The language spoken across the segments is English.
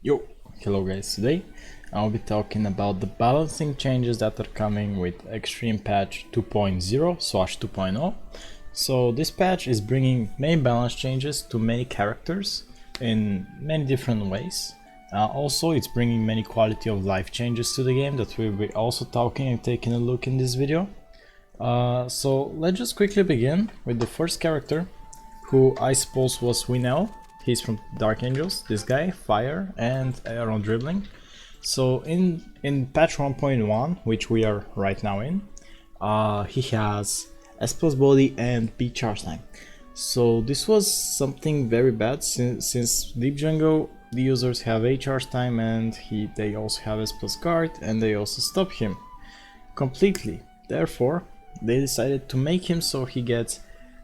Yo, hello guys, today I'll be talking about the balancing changes that are coming with Xtreme patch 2.0/2.0. So this patch is bringing many balance changes to many characters in many different ways. Also, it's bringing many quality of life changes to the game that we'll be also talking and taking a look in this video. So let's just quickly begin with the first character, who I suppose was Winel. He's from Dark Angels, this guy, fire and around dribbling. So in patch 1.1, which we are right now in, he has S plus body and B charge time. So this was something very bad since Deep Jungle, the users have A charge time and they also have S plus guard and they also stop him completely. Therefore, they decided to make him so he gets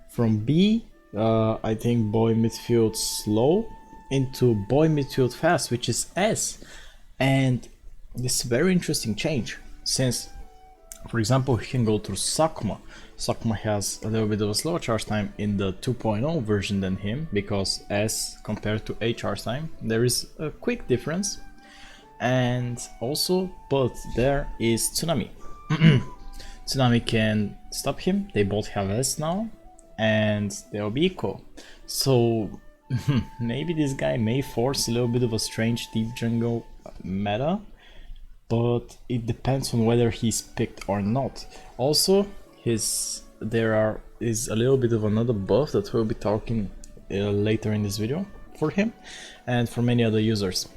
from B, I think boy midfield slow, into boy midfield fast, which is S. And this is a very interesting change, since, for example, he can go through Sakuma. Sakuma has a little bit of a slower charge time in the 2.0 version than him, because S compared to A charge time, there is a quick difference. And also, but there is Tsunami. Tsunami can stop him, they both have S now, and they'll be equal. So maybe this guy may force a little bit of a strange Deep Jungle meta, but it depends on whether he's picked or not. Also, there is a little bit of another buff that we'll be talking later in this video for him and for many other users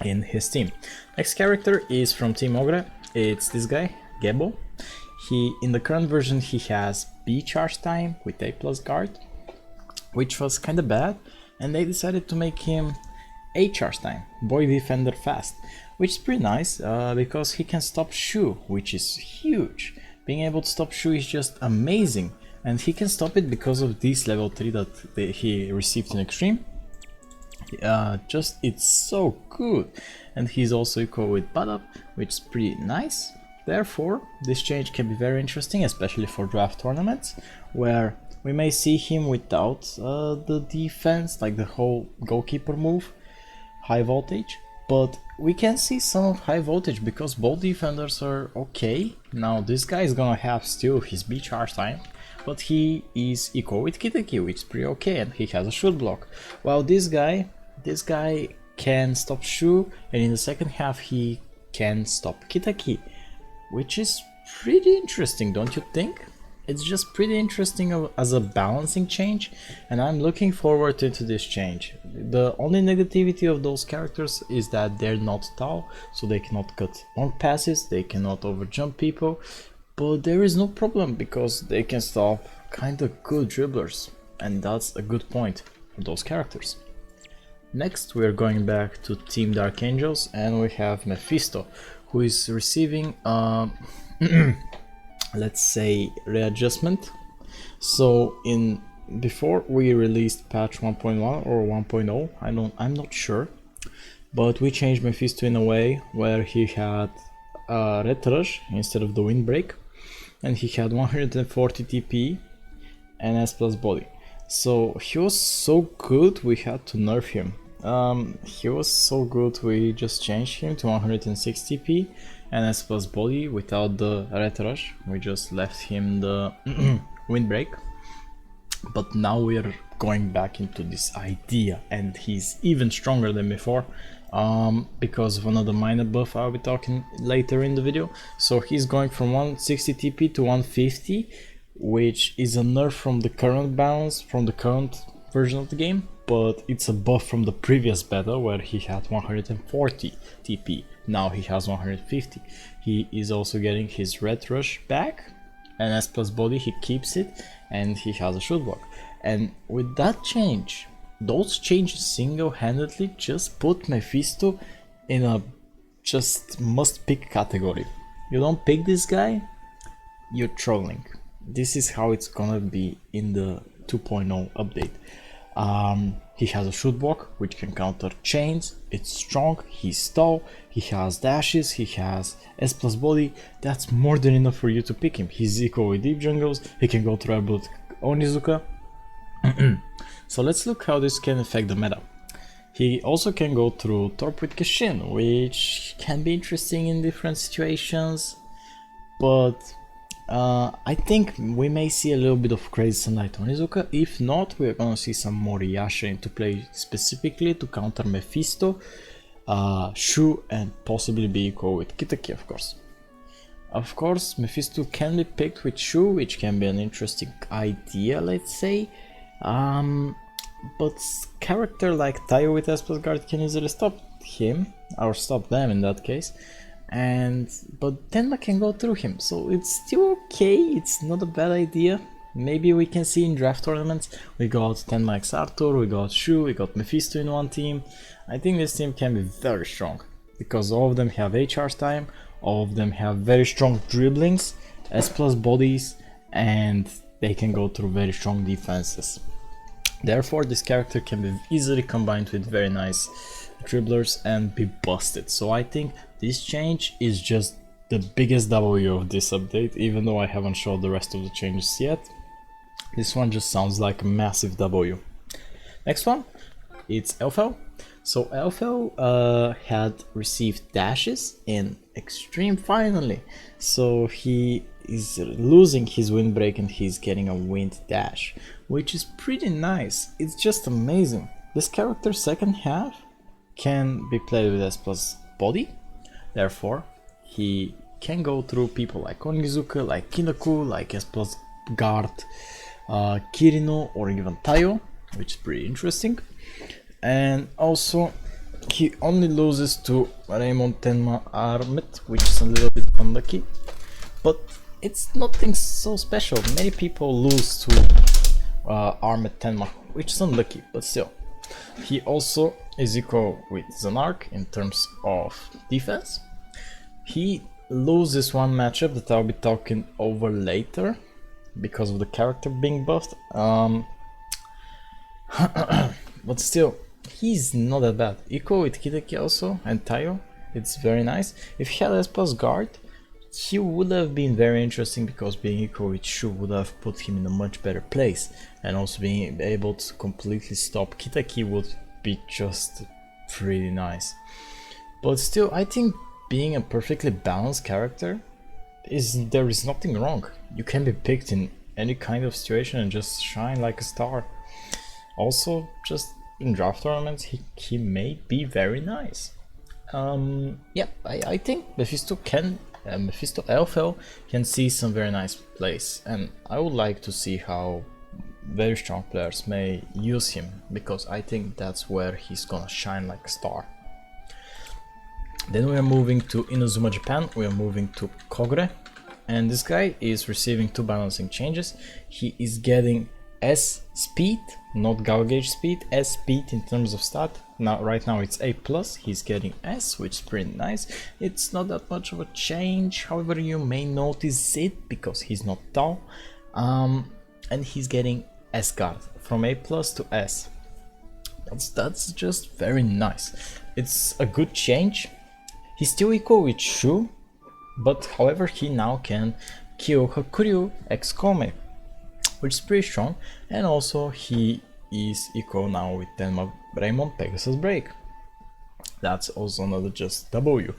in his team. Next character is from Team Ogre. It's this guy, Gebo. In the current version he has B charge time with A plus guard, which was kinda bad, and they decided to make him A charge time, boy defender fast, which is pretty nice because he can stop Shu, which is huge. Being able to stop Shu is just amazing, and he can stop it because of this level 3 that he received in Xtreme. It's so good, and he's also equal with Badab, which is pretty nice. Therefore, this change can be very interesting, especially for draft tournaments, where we may see him without the defense, like the whole goalkeeper move, high voltage, but we can see some of high voltage because both defenders are okay. Now this guy is gonna have still his B charge time, but he is equal with Kitaki, which is pretty okay, and he has a shoot block. While this guy can stop Shu, and in the second half he can stop Kitaki, which is pretty interesting, don't you think? It's just pretty interesting as a balancing change, and I'm looking forward to this change. The only negativity of those characters is that they're not tall, so they cannot cut long passes, they cannot overjump people, but there is no problem because they can stop kinda good dribblers, and that's a good point for those characters. Next, we're going back to Team Dark Angels, and we have Mephisto, who is receiving let's say readjustment. So before we released patch 1.1 or 1.0, I'm not sure, but we changed Mephisto in a way where he had red rush instead of the windbreak, and he had 140 TP and S plus body. So he was so good we had to nerf him. He was so good we just changed him to 160 TP and S plus body without the red rush. We just left him the windbreak. But now we're going back into this idea, and he's even stronger than before because of another minor buff I'll be talking later in the video. So he's going from 160 TP to 150, which is a nerf from the current balance, from the current version of the game, but it's a buff from the previous beta where he had 140 TP. Now he has 150. He is also getting his red rush back, and S plus body he keeps it, and he has a shoot block. And with that change, those changes single-handedly just put Mephisto in a just must-pick category. You don't pick this guy, you're trolling. This is how it's gonna be in the 2.0 update. He has a shoot block which can counter chains, it's strong, he's tall, he has dashes, he has S plus body. That's more than enough for you to pick him. He's equal with Deep Jungles, he can go through Onizuka. So let's look how this can affect the meta. He also can go through Torp with Kishin, which can be interesting in different situations, but I think we may see a little bit of Crazy Sunlight Onizuka. If not, we're gonna see some more Yasha into play specifically to counter Mephisto, Shu, and possibly be equal with Kitaki, of course. Of course, Mephisto can be picked with Shu, which can be an interesting idea, let's say. But character like Tayo with S plus guard can easily stop him, or stop them in that case. But Tenma can go through him, so it's still okay, it's not a bad idea. Maybe we can see in draft tournaments, we got Tenma X Arthur, we got Shu, we got Mephisto in one team. I think this team can be very strong, because all of them have HR time, all of them have very strong dribblings, S plus bodies, and they can go through very strong defenses. Therefore, this character can be easily combined with very nice dribblers and be busted. So I think this change is just the biggest W of this update, even though I haven't showed the rest of the changes yet. This one just sounds like a massive W. Next one, it's Elfel. So Elfel had received dashes in Xtreme finally. So he is losing his windbreak and he's getting a wind dash, which is pretty nice. It's just amazing. This character's second half can be played with S plus body, therefore he can go through people like Onizuka, like Kinaku, like S plus guard, Kirino, or even Tayo, which is pretty interesting. And also he only loses to Raymond Tenma Armet, which is a little bit unlucky, but it's nothing so special. Many people lose to Armet Tenma, which is unlucky, but still. He also is equal with Zanark in terms of defense. He loses one matchup that I'll be talking over later because of the character being buffed. But still, he's not that bad. Equal with Kitaki also and Tayo. It's very nice. If he had S plus guard, he would have been very interesting because being equal with Shu would have put him in a much better place, and also being able to completely stop Kitaki would be just pretty nice. But still, I think being a perfectly balanced character there is nothing wrong. You can be picked in any kind of situation and just shine like a star. Also, just in draft tournaments, he may be very nice. Yeah, I think Mephisto Elfel can see some very nice plays, and I would like to see how very strong players may use him, because I think that's where he's gonna shine like a star. Then we are moving to Inazuma, Japan. We are moving to Kogure, and this guy is receiving two balancing changes. He is getting S speed, not Gao gauge speed, S speed in terms of stat. Now, right now it's A+, he's getting S, which is pretty nice. It's not that much of a change, however you may notice it because he's not tall. And he's getting S guard from A+ to S. That's just very nice. It's a good change. He's still equal with Shu, but however he now can kill Hakuryu X Kome, which is pretty strong, and also he is equal now with Tenma Raymond Pegasus Break. That's also another just W.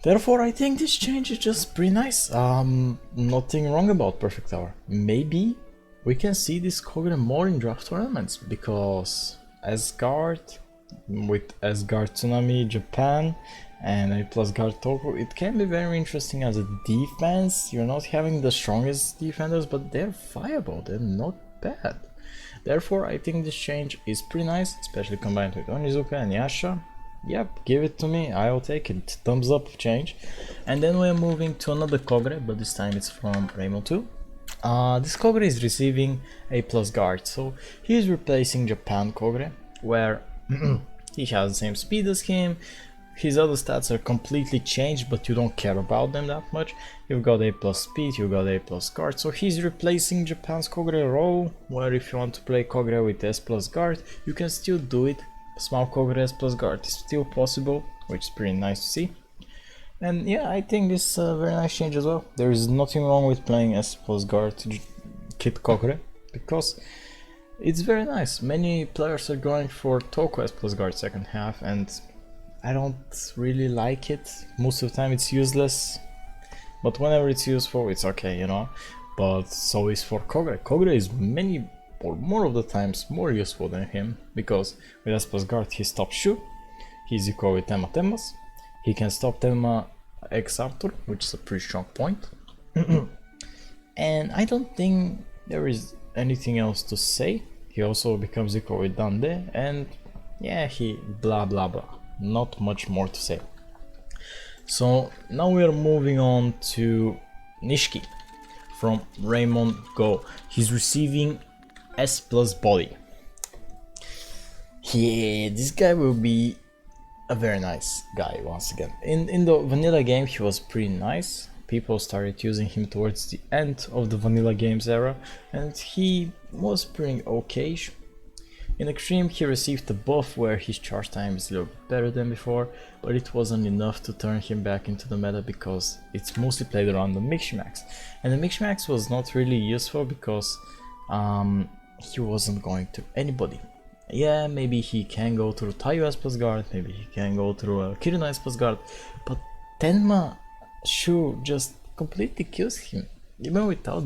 Therefore, I think this change is just pretty nice. Nothing wrong about Perfect Hour. Maybe we can see this Kogure more in draft tournaments, because Asgard with Asgard Tsunami Japan and A+ guard Toko, it can be very interesting as a defense. You're not having the strongest defenders, but they're viable, they're not bad. Therefore, I think this change is pretty nice, especially combined with Onizuka and Yasha. Yep, give it to me, I'll take it. Thumbs up change. And then we're moving to another Kogure, but this time it's from Rainbow 2. This Kogure is receiving A+ guard, so he's replacing Japan Kogure, where he has the same speed as him. His other stats are completely changed, but you don't care about them that much. You've got A+ speed, you've got A+ guard, so he's replacing Japan's Kogure role, where if you want to play Kogure with S+ guard, you can still do it. Small Kogure S+ guard is still possible, which is pretty nice to see. And yeah, I think this is a very nice change as well. There is nothing wrong with playing S+ guard to Kid Kogure, because It's very nice. Many players are going for thro plus guard second half, and I don't really like it. Most of the time it's useless, but whenever it's useful it's okay, you know. But so is for Kogre. Kogre is many or more of the times more useful than him, because with S plus guard he stops Shu, he's equal with Tenma Tenmas, he can stop Tenma X Arthur, which is a pretty strong point. And I don't think there is anything else to say. He also becomes equal with Dande, and yeah, he blah blah blah. Not much more to say. So now we are moving on to Nishiki from Raymond Go. He's receiving S plus body. Yeah, this guy will be a very nice guy once again. In the vanilla game he was pretty nice. People started using him towards the end of the vanilla games era, and he was pretty okay. In Xtreme he received a buff where his charge time is a little bit better than before, but it wasn't enough to turn him back into the meta because it's mostly played around the Mixmax. And the Mixmax was not really useful because he wasn't going to anybody. Yeah, maybe he can go through Taiyo S plus guard, maybe he can go through Kirino S plus guard, but Tenma Shu just completely kills him. Even without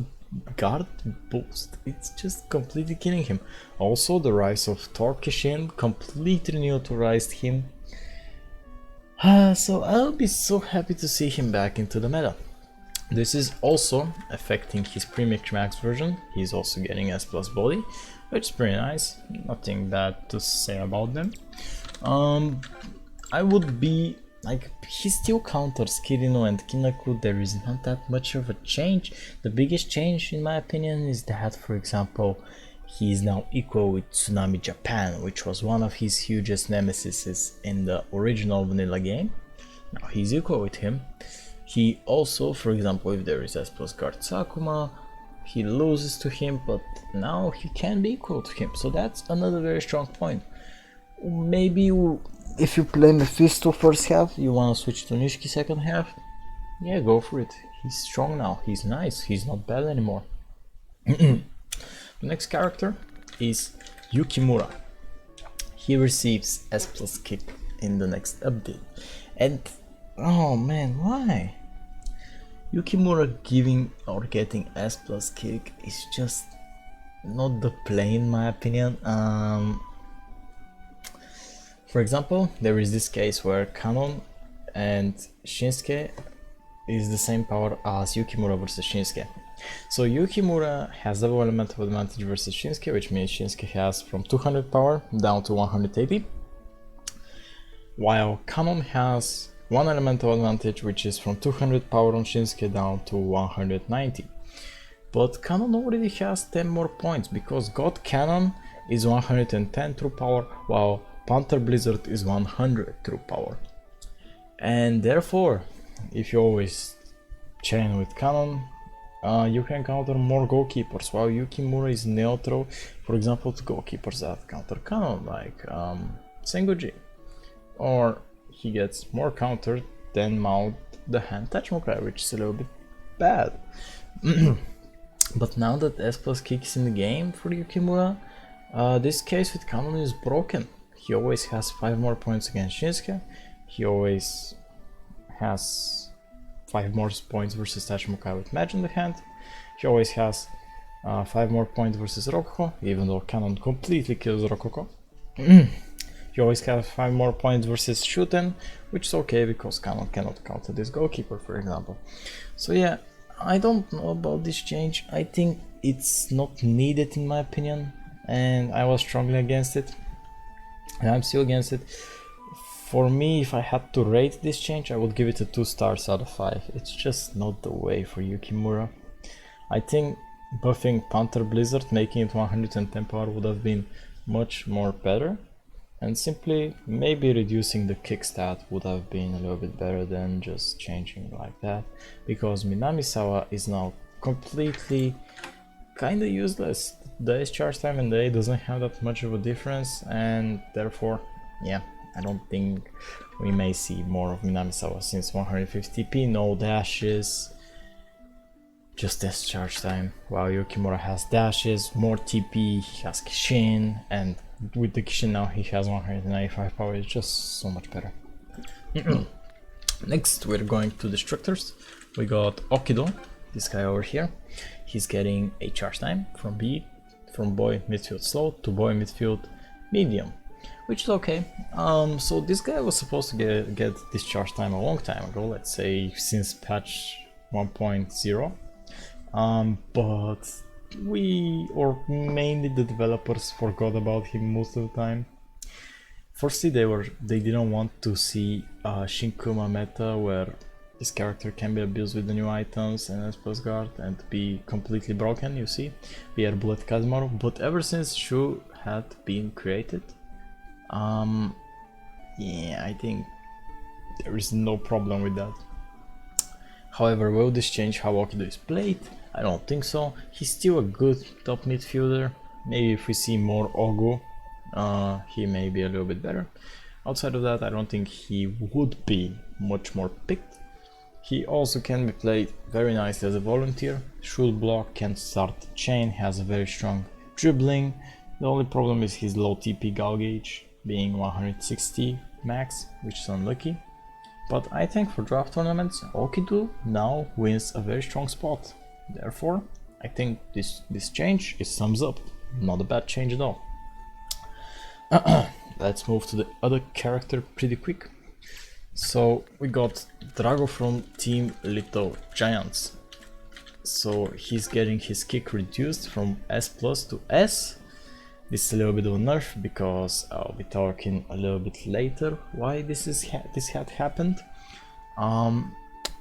guard boost, it's just completely killing him. Also, the rise of Torkishin completely neutralized him. So I'll be so happy to see him back into the meta. This is also affecting his pre-mix max version. He's also getting S plus body, which is pretty nice. Nothing bad to say about them. I would be like, he still counters Kirino and Kinaku. There is not that much of a change. The biggest change in my opinion is that, for example, he is now equal with Tsunami Japan, which was one of his hugest nemesis in the original vanilla game. Now he's equal with him. He also, for example, if there is S plus guard Sakuma, he loses to him, but now he can be equal to him, so that's another very strong point. Maybe if you play Mephisto first half, you wanna switch to Nishiki second half, yeah, go for it. He's strong now, he's nice, he's not bad anymore. The next character is Yukimura. He receives S plus kick in the next update, and oh man, why? Yukimura giving or getting S plus kick is just not the play in my opinion. For example, there is this case where Kanon and Shinsuke is the same power as Yukimura versus Shinsuke. So Yukimura has double elemental advantage versus Shinsuke, which means Shinsuke has from 200 power down to 180, while Kanon has one elemental advantage, which is from 200 power on Shinsuke down to 190. But Kanon already has 10 more points, because God Cannon is 110 through power, while Panther Blizzard is 100 through power. And therefore, if you always chain with Kanon, you can counter more goalkeepers, while Yukimura is neutral, for example, to goalkeepers that counter Kanon, like Sengoji. Or he gets more countered than Mount the Hand Tachmokrai, which is a little bit bad. But now that S plus kicks in the game for Yukimura, this case with Kanon is broken. He always has 5 more points against Shinsuke, he always has 5 more points versus Tachimokai with Match in the hand, he always has 5 more points versus Rococo, even though Kanon completely kills Rococo. He always has 5 more points versus Shuten, which is okay because Kanon cannot counter this goalkeeper, for example. So yeah, I don't know about this change. I think it's not needed in my opinion, and I was strongly against it. And I'm still against it. For me, if I had to rate this change, I would give it a 2 stars out of 5. It's just not the way for Yukimura. I think buffing Panther Blizzard, making it 110 power, would have been much more better. And simply, maybe reducing the kick stat would have been a little bit better than just changing like that. Because Minamisawa is now completely kinda useless. The Ace charge time and the A doesn't have that much of a difference, and therefore, yeah, I don't think we may see more of Minamisawa since 150p, no dashes. just this charge time. While Yukimura has dashes, more TP, he has Kishin, and with the Kishin now he has 195 power, it's just so much better. Next we're going to Destructors. We got Okido, this guy over here. He's getting a charge time from boy midfield slow to boy midfield medium, which is okay. So this guy was supposed to get this charge time a long time ago, let's say since patch 1.0. But we, or mainly the developers, forgot about him most of the time. Firstly, they didn't want to see Shinkuma meta where this character can be abused with the new items and S plus guard and be completely broken, you see, via Bullet Kazemaru. But ever since Shu had been created, yeah, I think there is no problem with that. However, will this change how Okido is played? I don't think so. He's still a good top midfielder. Maybe if we see more Ogu, he may be a little bit better. Outside of that, I don't think he would be much more picked. He also can be played very nicely as a volunteer. Should block, can start the chain, has a very strong dribbling. The only problem is his low TP gal gauge, being 160 max, which is unlucky. But I think for draft tournaments, Okido now wins a very strong spot. Therefore, I think this change is thumbs up. Not a bad change at all. Let's move to the other character pretty quick. So we got Drago from Team Little Giants. So he's getting his kick reduced from S plus to S. This is a little bit of a nerf because I'll be talking a little bit later why this had happened.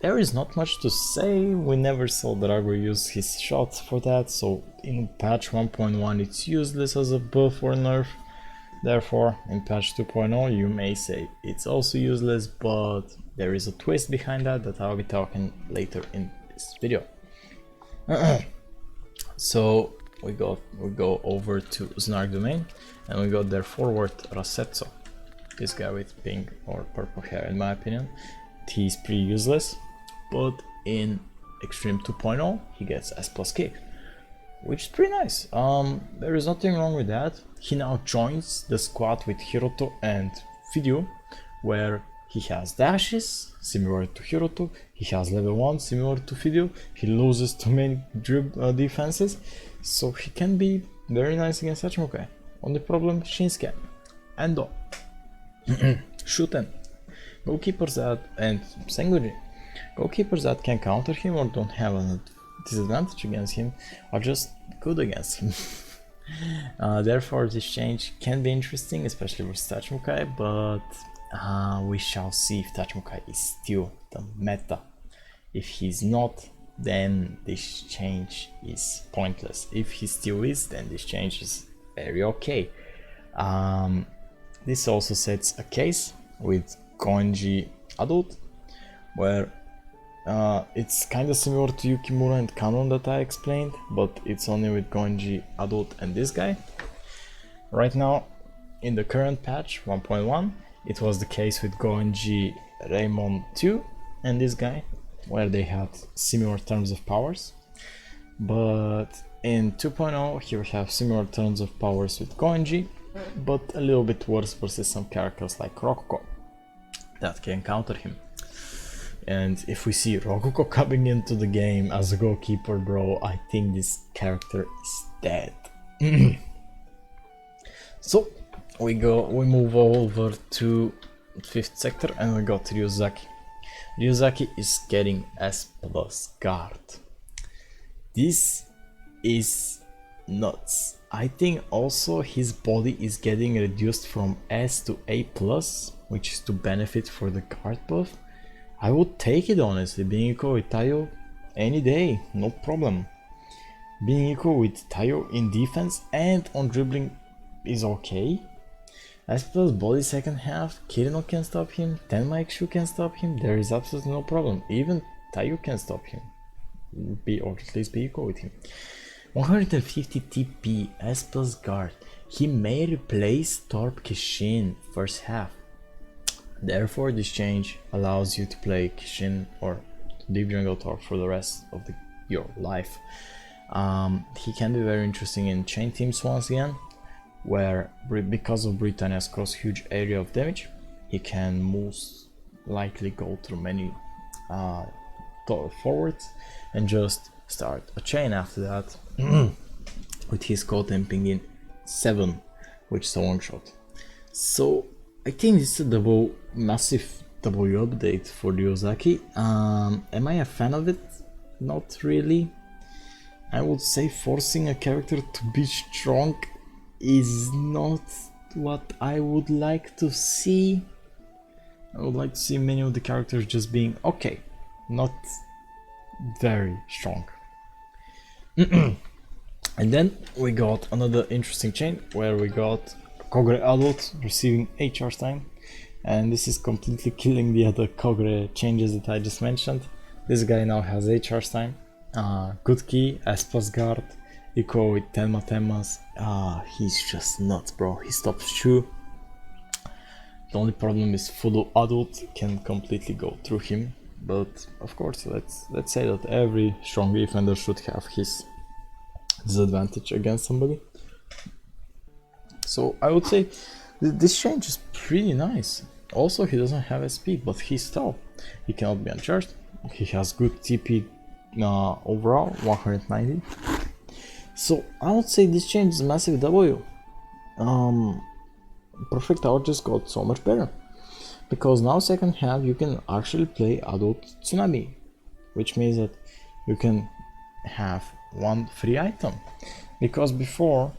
There is not much to say. We never saw Drago use his shots for that, so in patch 1.1 it's useless as a buff or nerf. Therefore, in patch 2.0 you may say it's also useless, but there is a twist behind that I'll be talking later in this video. So we go over to Snark Domain and we got their forward Rasetsu. This guy with pink or purple hair, in my opinion. He's pretty useless, but in Xtreme 2.0 he gets S plus kick, which is pretty nice. There is nothing wrong with that. He now joins the squad with Hiroto and Fidyu, where he has dashes similar to Hiroto, he has level 1 similar to Fidyu, he loses too many defenses, so he can be very nice against Hachimukai. Only problem, Shinsuke, Endo, Shuten, goalkeepers that, and Sengoji. Goalkeepers that can counter him or don't have a disadvantage against him are just good against him. Therefore this change can be interesting, especially for Tachimukai, but we shall see if Tachimukai is still the meta. If he's not, then this change is pointless. If he still is, then this change is very okay. This also sets a case with Gonji Adult, where it's kind of similar to Yukimura and Canon that I explained, but it's only with Gonji Adult and this guy. Right now, in the current patch 1.1, it was the case with Gonji Raymond 2 and this guy, where they had similar terms of powers. But in 2.0, here we have similar terms of powers with Gonji, but a little bit worse versus some characters like Rokuko that can counter him. And if we see Rokuko coming into the game as a goalkeeper, bro, I think this character is dead. So we move over to 5th sector and we got Ryuzaki. Ryuzaki is getting S plus guard. This is nuts. I think also his body is getting reduced from S to A plus, which is to benefit for the guard buff. I would take it honestly, being equal with Tayo any day, no problem. Being equal with Tayo in defense and on dribbling is okay. S plus body second half, Kirino can stop him, Tenma Shu can stop him, there is absolutely no problem. Even Tayo can stop him, or at least be equal with him. 150 TP, S plus guard, he may replace Torp Kishin first half. Therefore, this change allows you to play Kishin or Deep Jungle Torp for the rest of the your life. He can be very interesting in chain teams once again, where because of Britannia's cross huge area of damage, he can most likely go through many forwards and just start a chain after that with his co-temping in 7, which is a one shot. So I think this is a massive W update for the Ozaki. Am I a fan of it? Not really. I would say forcing a character to be strong is not what I would like to see. I would like to see many of the characters just being okay, not very strong. And then we got another interesting chain where we got Kogre adult receiving 8 charge time, and this is completely killing the other Kogre changes that I just mentioned. This guy now has 8 charge time, good key, S plus guard, equal with Tenma Tenmas. He's just nuts, bro. He stops Shu. The only problem is full adult can completely go through him, but of course let's say that every strong defender should have his disadvantage against somebody. So I would say this change is pretty nice. Also, he doesn't have SP, but he's tall. He cannot be uncharged. He has good TP overall, 190. So I would say this change is massive W. Perfect Hour just got so much better, because now second half you can actually play adult Tsunami, which means that you can have one free item, because before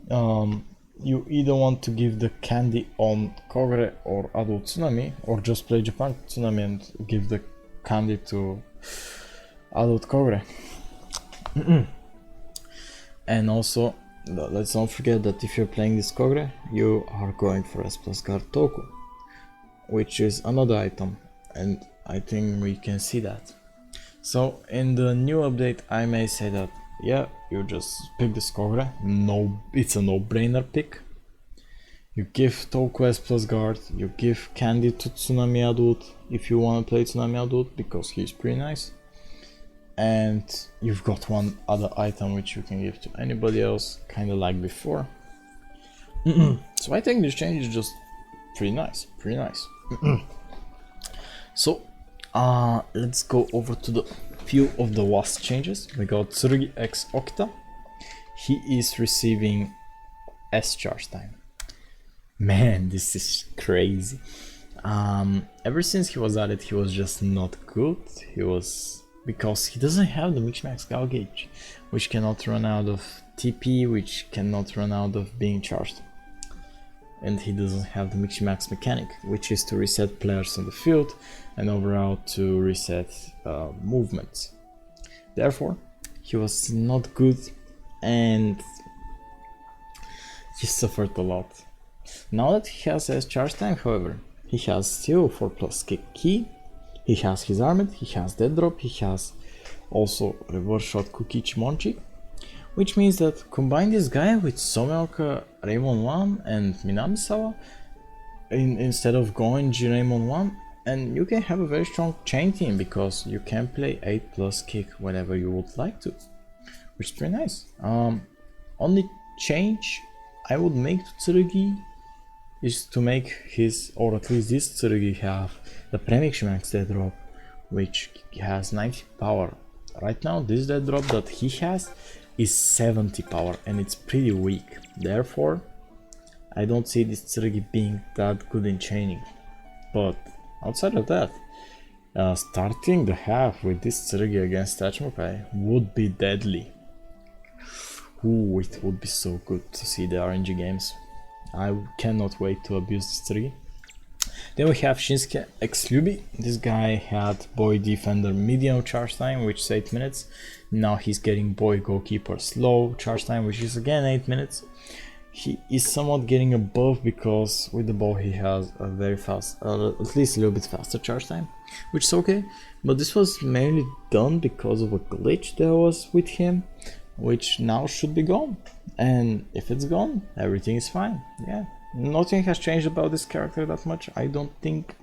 you either want to give the candy on Kogre or adult Tsunami, or just play Japan Tsunami and give the candy to adult Kogre. And also let's not forget that if you're playing this Kogre, you are going for S plus guard Toku, which is another item, and I think we can see that. So in the new update I may say that yeah, you just pick this Kogre, it's a no-brainer pick. You give Toku S plus guard, you give candy to Tsunami adult if you want to play Tsunami adult, because he's pretty nice. And you've got one other item which you can give to anybody else, kind of like before. So I think this change is just pretty nice, So let's go over to the few of the last changes. We got Tsurugi X Okta. He is receiving S charge time. Man, this is crazy. Ever since he was added, he was just not good. Because he doesn't have the Mix-Max Gal Gauge, which cannot run out of TP, which cannot run out of being charged. And he doesn't have the Mix-Max mechanic, which is to reset players on the field and overall to reset movements. Therefore, he was not good and he suffered a lot. Now that he has S charge time, however, he has still 4+ kick key. He has his armed, he has dead drop, he has also reverse shot Kukichi Monchi, which means that combine this guy with Someoka Raymond 1 and Minamisawa instead of going G Raymond 1, and you can have a very strong chain team, because you can play 8+ kick whenever you would like to, which is pretty nice. Only change I would make to Tsurugi is to make his, or at least this Tsurugi, have the Premix Max dead drop, which has 90 power. Right now this dead drop that he has is 70 power and it's pretty weak. Therefore I don't see this Tsurugi being that good in chaining. But outside of that, starting the half with this Tsurugi against Tachimokai would be deadly. Ooh, it would be so good to see the RNG games. I cannot wait to abuse this Tsurugi. Then we have Shinsuke X Lyubi. This guy had Boy Defender medium charge time, which is 8 minutes. Now he's getting Boy Goalkeeper slow charge time, which is again 8 minutes. He is somewhat getting a buff because with the ball he has a very fast, at least a little bit faster charge time, which is okay. But this was mainly done because of a glitch that was with him, which now should be gone. And if it's gone, everything is fine. Yeah, nothing has changed about this character that much, I don't think.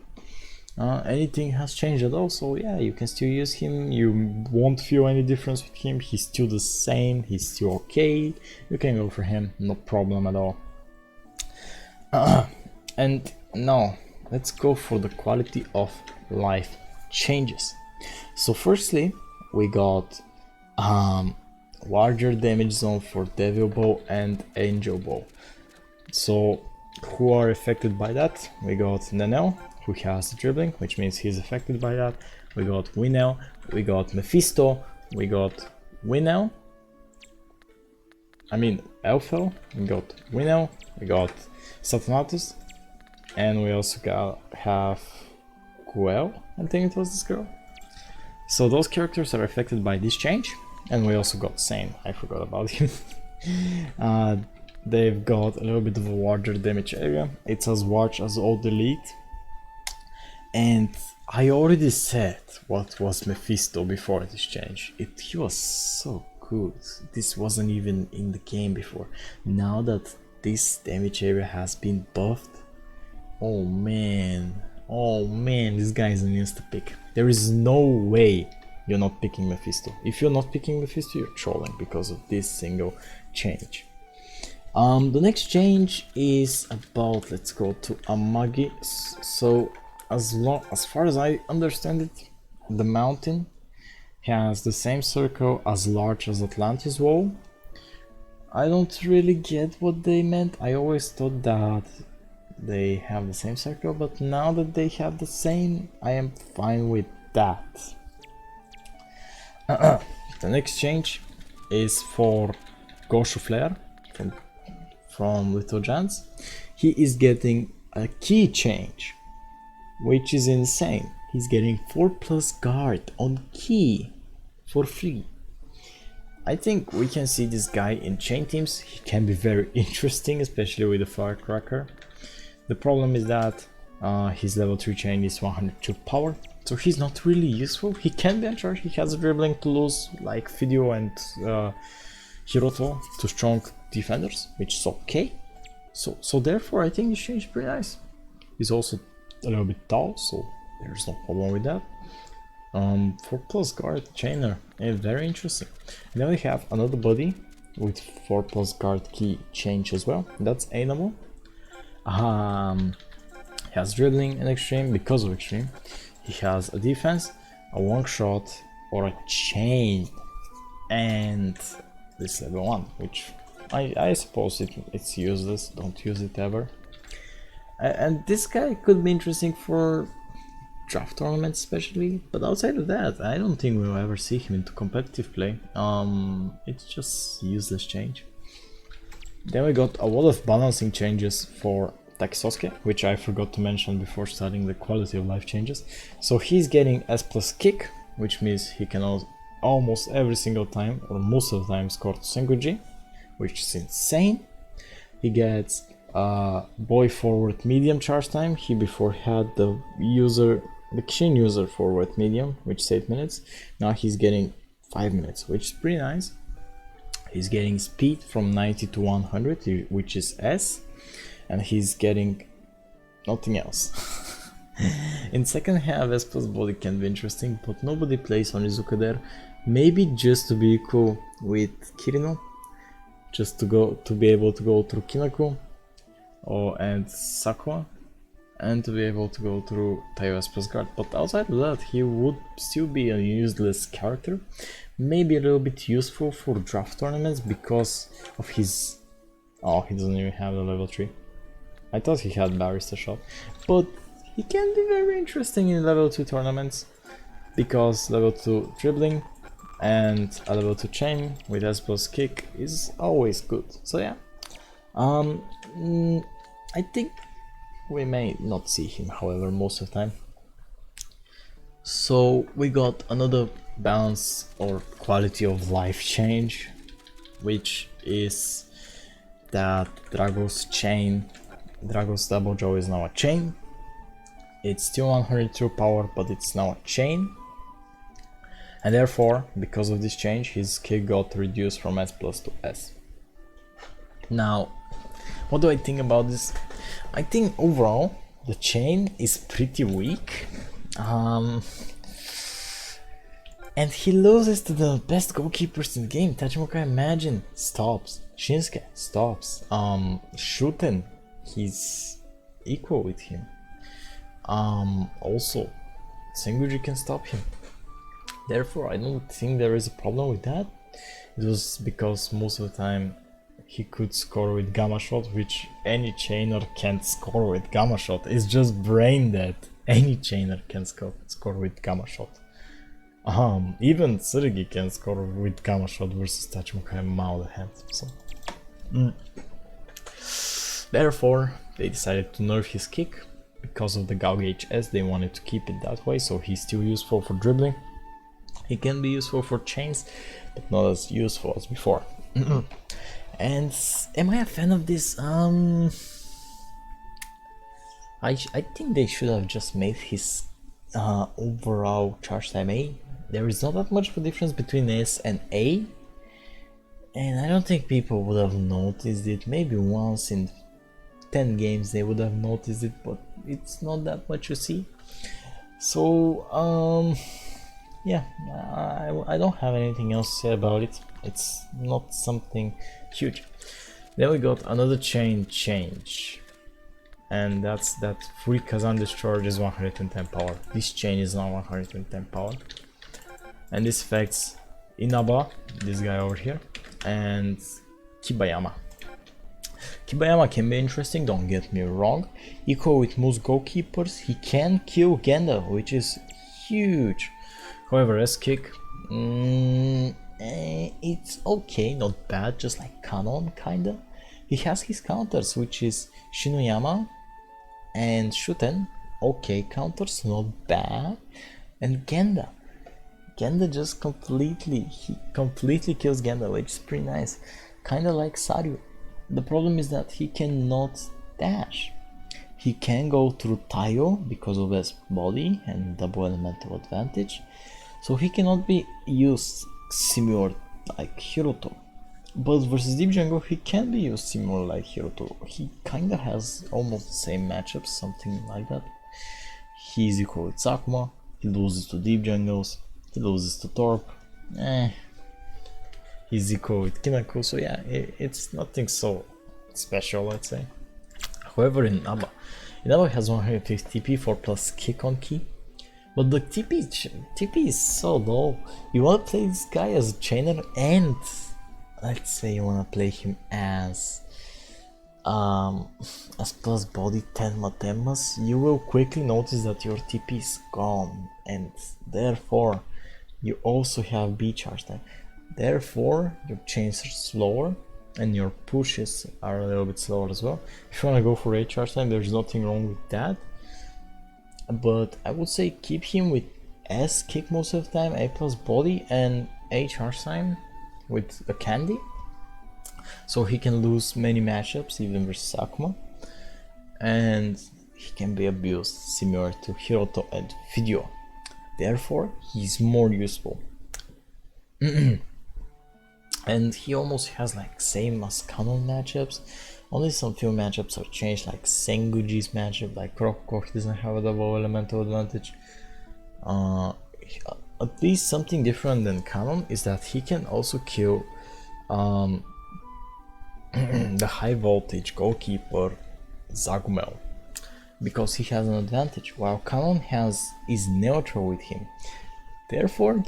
anything has changed at all, so yeah, you can still use him. You won't feel any difference with him. He's still the same, he's still okay. You can go for him, no problem at all. And now let's go for the quality of life changes. So firstly, we got larger damage zone for Devil Bow and Angel Bow. So who are affected by that? We got Nanel, who has dribbling, which means he's affected by that. We got Winel, we got Mephisto, we got Winel, Elfel, we got Winel, we got Satanatus, and we also have Guel, I think it was this girl. So those characters are affected by this change, and we also got Sane, I forgot about him. They've got a little bit of a larger damage area, it's as large as Old Elite. And I already said what was Mephisto before this change. He was so good. This wasn't even in the game before. Now that this damage area has been buffed, oh man, this guy is an insta pick. There is no way you're not picking Mephisto. If you're not picking Mephisto, you're trolling because of this single change. The next change is about, let's go to Amagi. So as far as I understand it, the mountain has the same circle as large as Atlantis wall. I don't really get what they meant. I always thought that they have the same circle, but now that they have the same, I am fine with that. The next change is for Goshu Flare from Little Giants. He is getting a key change, which is insane. He's getting 4+ guard on key for free. I think we can see this guy in chain teams. He can be very interesting, especially with the Firecracker. The problem is that his level 3 chain is 102 power, so he's not really useful. He can be uncharged, he has a dribbling to lose like Fidio and Hiroto to strong defenders, which is okay. So therefore I think this change is pretty nice. He's also a little bit tall, so there's no problem with that. 4+ guard chainer, very interesting. And then we have another body with 4+ guard key change as well. That's Inazuma. He has dribbling and Xtreme. Because of Xtreme, he has a defense, a long shot, or a chain, and this level 1, which I suppose it's useless. Don't use it ever. And this guy could be interesting for draft tournaments especially, but outside of that I don't think we'll ever see him into competitive play. It's just useless change. Then we got a lot of balancing changes for Takisosuke, which I forgot to mention before starting the quality of life changes. So he's getting S+ kick, which means he can almost every single time or most of the time score Senguji, which is insane. He gets boy forward medium charge time. He before had the Kishin user forward medium, which is 8 minutes. Now he's getting 5 minutes, which is pretty nice. He's getting speed from 90 to 100, which is S, and he's getting nothing else. In second half, S+ body can be interesting, but nobody plays Onizuka there. Maybe just to be equal with Kirino, just to be able to go through Kinako and Sakura, and to be able to go through Taiyo S+ guard. But outside of that, he would still be a useless character. Maybe a little bit useful for draft tournaments because of his... Oh, he doesn't even have the level 3. I thought he had Barrister Shot, but he can be very interesting in level 2 tournaments because level 2 dribbling and a level 2 chain with S+ kick is always good. So yeah, I think we may not see him, however, most of the time. So we got another balance or quality of life change, which is that Drago's double jaw is now a chain. It's still 102 power, but it's now a chain, and therefore because of this change his kick got reduced from S+ to S. Now what do I think about this? I think overall the chain is pretty weak, And he loses to the best goalkeepers in the game. Tachimoka, imagine, stops. Shinsuke stops. Shuten, he's equal with him. Also, Senguji can stop him. Therefore, I don't think there is a problem with that. It was because most of the time he could score with Gamma Shot, which any chainer can't score with Gamma Shot. It's just brain dead. Any chainer can score with Gamma Shot. Even Tsurugi can score with Gamma Shot versus Tachimoka and Mao the Hand. So, therefore, they decided to nerf his kick. Because of the Gauge HS, they wanted to keep it that way, so he's still useful for dribbling. He can be useful for chains, but not as useful as before. And am I a fan of this? I think they should have just made his overall charge time A. There is not that much of a difference between S and A, and I don't think people would have noticed it. Maybe once in 10 games they would have noticed it, but it's not that much you see. So yeah, I don't have anything else to say about it. It's not something huge. Then we got another chain change, and that's that free Kazan discharge is 110 power. This chain is now 110 power, and this affects Inaba, this guy over here, and Kibayama. Kibayama can be interesting, don't get me wrong. Equal with most goalkeepers, he can kill Genda, which is huge. However, as kick, it's okay, not bad, just like Kanon kinda. He has his counters, which is Shinoyama and Shuten, okay counters, not bad. And Genda just completely kills Genda, which is pretty nice, kinda like Saryu. The problem is that he cannot dash. He can go through Taio because of his body and double elemental advantage, so he cannot be used similar like Hiroto. But versus Deep Jungle, he can be used similar like Hiroto. He kinda has almost the same matchups, something like that. He is equal with Sakuma, he loses to Deep Jungles, he loses to Torp. He's equal with Kinako, so yeah, it's nothing so special, let's say. However, Inaba has 150 TP for plus kick on key, but the TP is so low. You wanna play this guy as a chainer, and let's say you wanna play him as plus body Tenmas, you will quickly notice that your TP is gone, and therefore you also have B charge time. Therefore, your chains are slower and your pushes are a little bit slower as well. If you want to go for A charge time, there's nothing wrong with that. But I would say keep him with S kick most of the time, A plus body, and A charge time with a candy. So he can lose many matchups, even versus Sakuma. And he can be abused, similar to Hiroto and Fideo. Therefore, he's more useful. And he almost has like same as Kanon matchups, only some few matchups are changed, like Senguji's matchup, like Krokko, he doesn't have a double elemental advantage. At least something different than Kanon is that he can also kill the high voltage goalkeeper Zagumel, because he has an advantage, while Kanon is neutral with him. Therefore,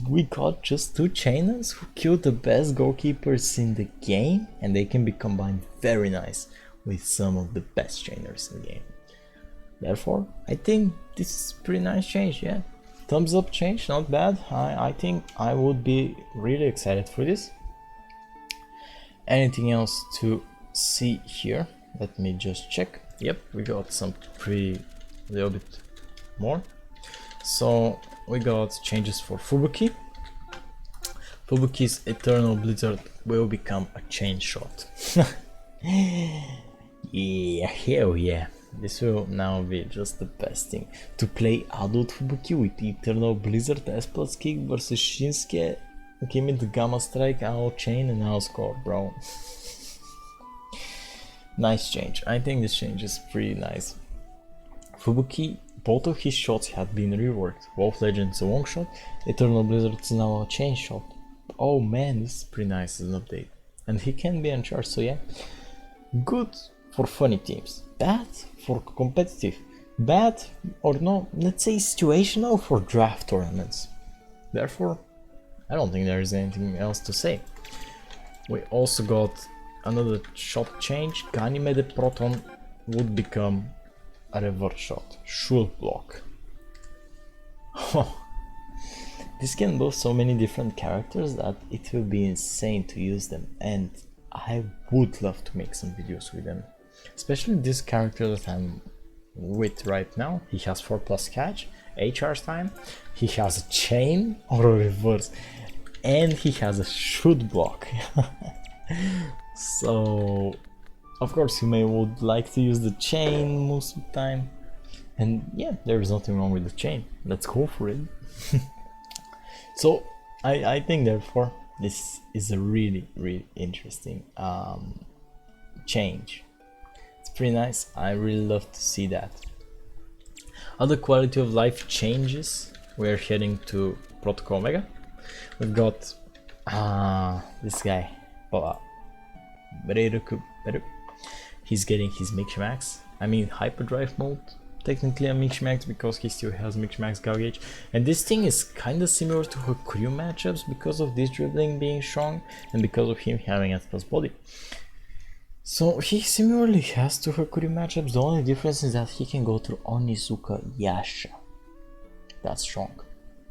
we got just two chainers who kill the best goalkeepers in the game, and they can be combined very nice with some of the best chainers in the game. Therefore, I think this is pretty nice change, yeah. Thumbs up change, not bad. I think I would be really excited for this. Anything else to see here? Let me just check. Yep, we got some little bit more. So we got changes for Fubuki. Fubuki's Eternal Blizzard will become a chain shot. Yeah, hell yeah. This will now be just the best thing. To play adult Fubuki with Eternal Blizzard S plus kick versus Shinsuke. Give me the Gamma Strike, I'll chain and I'll score, bro. Nice change. I think this change is pretty nice. Fubuki Both of his shots had been reworked. Wolf Legend's a long shot, Eternal Blizzard's now a chain shot. Oh man, this is pretty nice as an update. And he can be uncharged, so yeah. Good for funny teams, bad for competitive, bad or no, let's say situational for draft tournaments. Therefore, I don't think there is anything else to say. We also got another shot change. Ganymede Proton would become a reverse shot, should block. This can build so many different characters that it will be insane to use them, and I would love to make some videos with them. Especially this character that I'm with right now. He has 4+ catch, 8 charge time, he has a chain or a reverse, and he has a shoot block. So of course you may would like to use the chain most of the time, and yeah, there is nothing wrong with the chain, let's go for it. So I think therefore this is a really interesting change. It's pretty nice. I really love to see that. Other quality of life changes. We're heading to Protocol Omega. We've got this guy, he's getting his Mix Max. I mean Hyperdrive mode. Technically a Mix Max because he still has Mix Max gauge, and this thing is kinda similar to her crew matchups because of this dribbling being strong and because of him having S+ body. So he similarly has to her crew matchups. The only difference is that he can go through Onizuka Yasha. That's strong,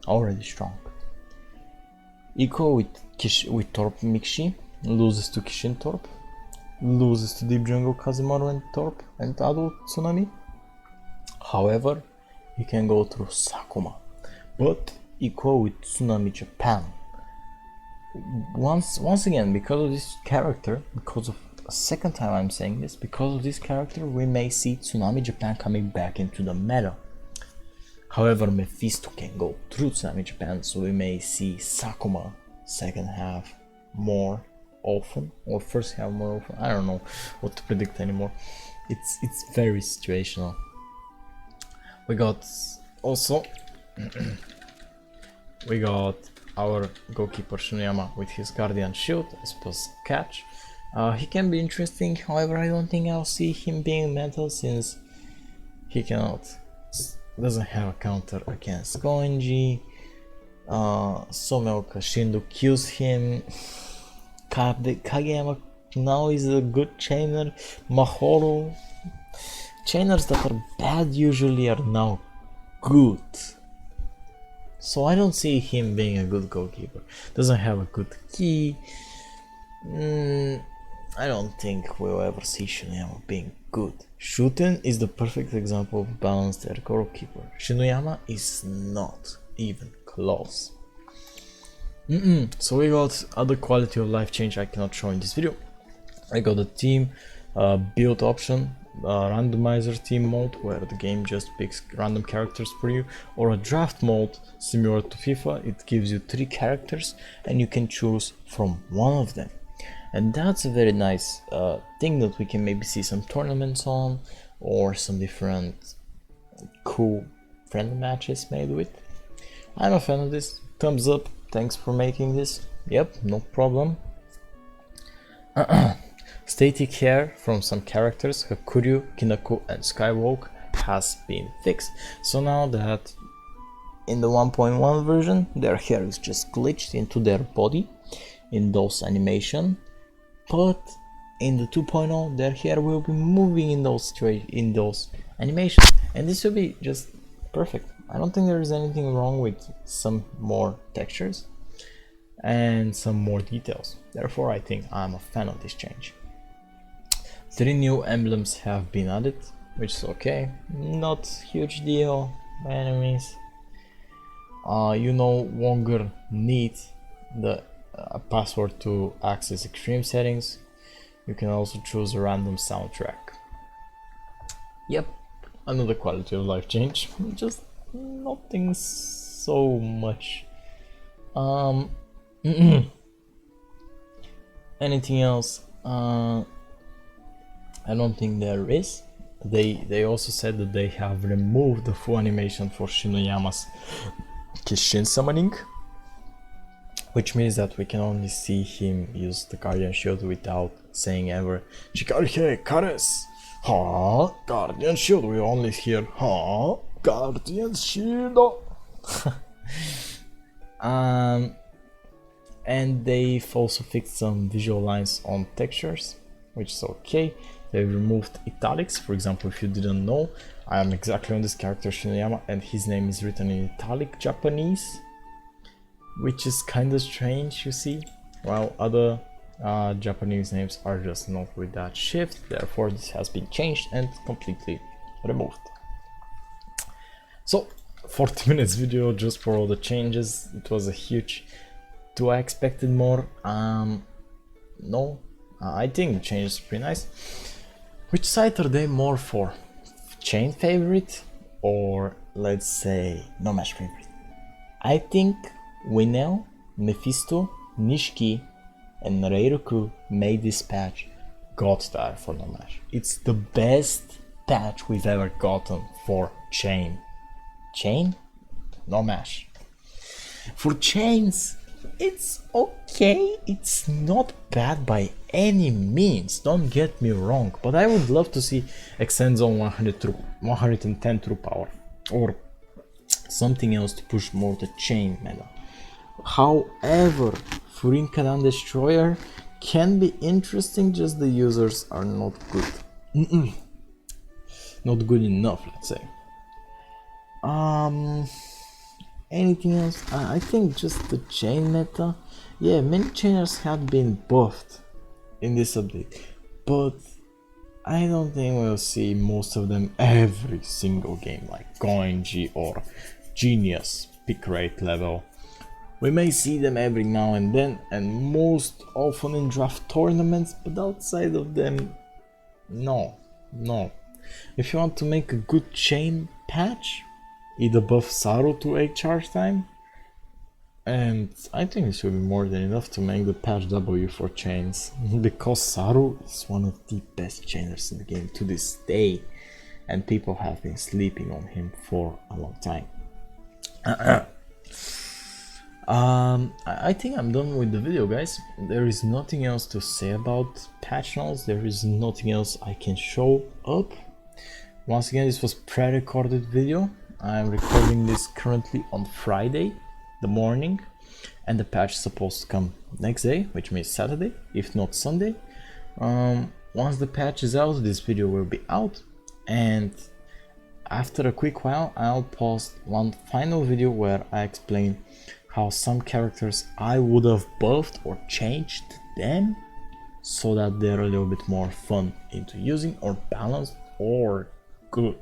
already strong. Equal with Torp Mixi, loses to Kishin Torp, loses to Deep Jungle Kazemaru and Torp and Adult Tsunami. However, he can go through Sakuma, but equal with Tsunami Japan. Once again, because of this character, because of a second time I'm saying this, because of this character, we may see Tsunami Japan coming back into the meta. However, Mephisto can go through Tsunami Japan, so we may see Sakuma second half more often, or first half more often. I don't know what to predict anymore. It's very situational. We got also we got our goalkeeper Shinoyama with his Guardian Shield as plus catch. He can be interesting, however I don't think I'll see him being metal since he doesn't have a counter against Goenji. Someo Kashindo kills him. Kageyama now is a good chainer. Mahoro. Chainers that are bad usually are now good. So I don't see him being a good goalkeeper. Doesn't have a good key. I don't think we'll ever see Shinoyama being good. Shuten is the perfect example of balanced air goalkeeper. Shinoyama is not even close. So we got other quality of life change I cannot show in this video. I got the team build option, randomizer team mode where the game just picks random characters for you, or a draft mode similar to FIFA. It gives you 3 characters and you can choose from one of them, and that's a very nice thing that we can maybe see some tournaments on, or some different cool friendly matches made with. I'm a fan of this. Thumbs up, thanks for making this. Yep, no problem. Static hair from some characters, Hakuryu, Kinako and Skywalk, has been fixed. So now that in the 1.1 version their hair is just glitched into their body in those animation, but in the 2.0 their hair will be moving in those animations, and this will be just perfect. I don't think there is anything wrong with some more textures and some more details. Therefore I think I'm a fan of this change. 3 new emblems have been added, which is okay, not huge deal by any means. You no longer need the password to access Xtreme settings. You can also choose a random soundtrack. Yep, another quality of life change, just nothing so much. Anything else? I don't think there is. they also said that they have removed the full animation for Shinoyama's Kishin summoning, which means that we can only see him use the Guardian Shield without saying ever Shikarihe Kares. Ha, Guardian Shield. We only hear ha, Guardian Shield. And they've also fixed some visual lines on textures, which is okay. They've removed italics. For example, if you didn't know, I am exactly on this character Shinoyama and his name is written in italic Japanese, which is kind of strange, you see, while other Japanese names are just not with that shift. Therefore this has been changed and completely removed. So 40 minutes video just for all the changes. It was a huge. Do I expected more? No, I think the changes are pretty nice. Which side are they more for? Chain favorite or let's say no match favorite? I think Winel, Mephisto, Nishiki and Reiruku made this patch god star for no match. It's the best patch we've ever gotten for chain. Chain? No match. For chains, it's okay, it's not bad by any means, don't get me wrong, but I would love to see extend zone 110 true power or something else to push more the chain meta. However, Furinkadan Destroyer can be interesting, just the users are not good. Not good enough, let's say. Anything else? I think just the chain meta. Yeah, many chainers have been buffed in this update, but I don't think we'll see most of them every single game like Goenji or Genius pick rate level. We may see them every now and then and most often in draft tournaments, but outside of them, no. If you want to make a good chain patch, either buff Saru to 8 charge time, and I think this will be more than enough to make the patch W for chains, because Saru is one of the best chainers in the game to this day, and people have been sleeping on him for a long time. I think I'm done with the video, guys. There is nothing else to say about patch notes, there is nothing else I can show up. Once again, this was pre-recorded video. I'm recording this currently on Friday, the morning, and the patch is supposed to come next day, which means Saturday, if not Sunday. Once the patch is out, this video will be out, and after a quick while, I'll post one final video where I explain how some characters I would have buffed or changed them so that they're a little bit more fun into using or balanced or good.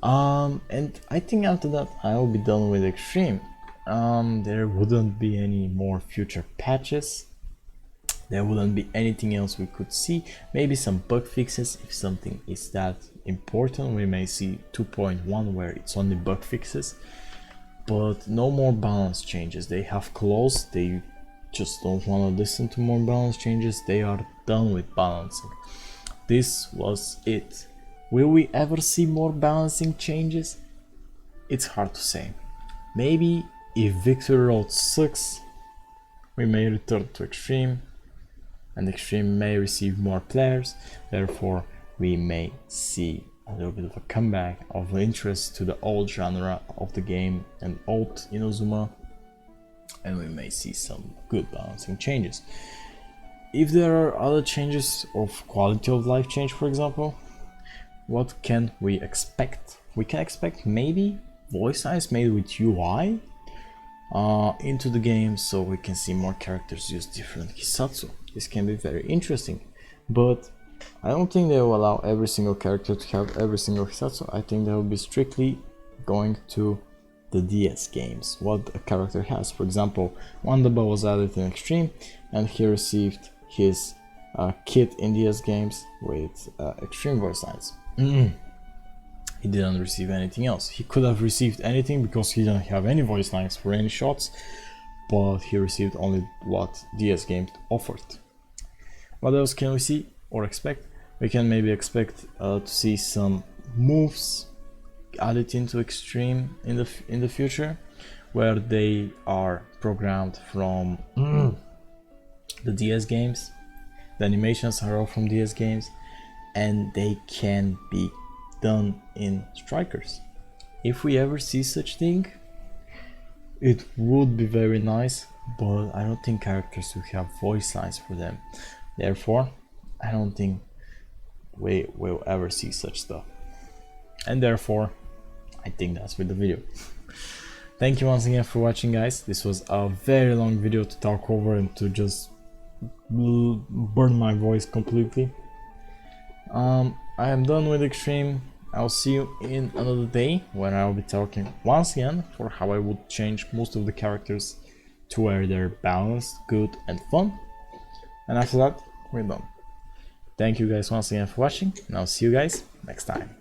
And I think after that I'll be done with Xtreme. There wouldn't be any more future patches. There wouldn't be anything else we could see. Maybe some bug fixes if something is that important. We may see 2.1 where it's only bug fixes, but no more balance changes. They have closed. They just don't want to listen to more balance changes. They are done with balancing. This was it. Will we ever see more balancing changes? It's hard to say. Maybe if Victory Road sucks, we may return to Xtreme, and Xtreme may receive more players. Therefore, we may see a little bit of a comeback of interest to the old genre of the game and old Inazuma, and we may see some good balancing changes. If there are other changes of quality of life change, for example, what can we expect? We can expect maybe voice lines made with UI into the game, so we can see more characters use different Hisatsu. This can be very interesting, but I don't think they will allow every single character to have every single Hisatsu. I think they will be strictly going to the DS games, what a character has. For example, Wandaba was added in Xtreme, and he received his kit in DS games with Xtreme voice lines. He didn't receive anything else. He could have received anything because he didn't have any voice lines for any shots, but he received only what DS games offered. What else can we see or expect? we can maybe expect to see some moves added into Xtreme in the future, where they are programmed from the DS games. The animations are all from DS games, and they can be done in Strikers. If we ever see such thing, it would be very nice, but I don't think characters will have voice lines for them. Therefore, I don't think we will ever see such stuff. And therefore, I think that's with the video. Thank you once again for watching, guys. This was a very long video to talk over and to just burn my voice completely. I am done with Xtreme. I'll see you in another day when I'll be talking once again for how I would change most of the characters to where they're balanced, good and fun. And after that, we're done. Thank you guys once again for watching, and I'll see you guys next time.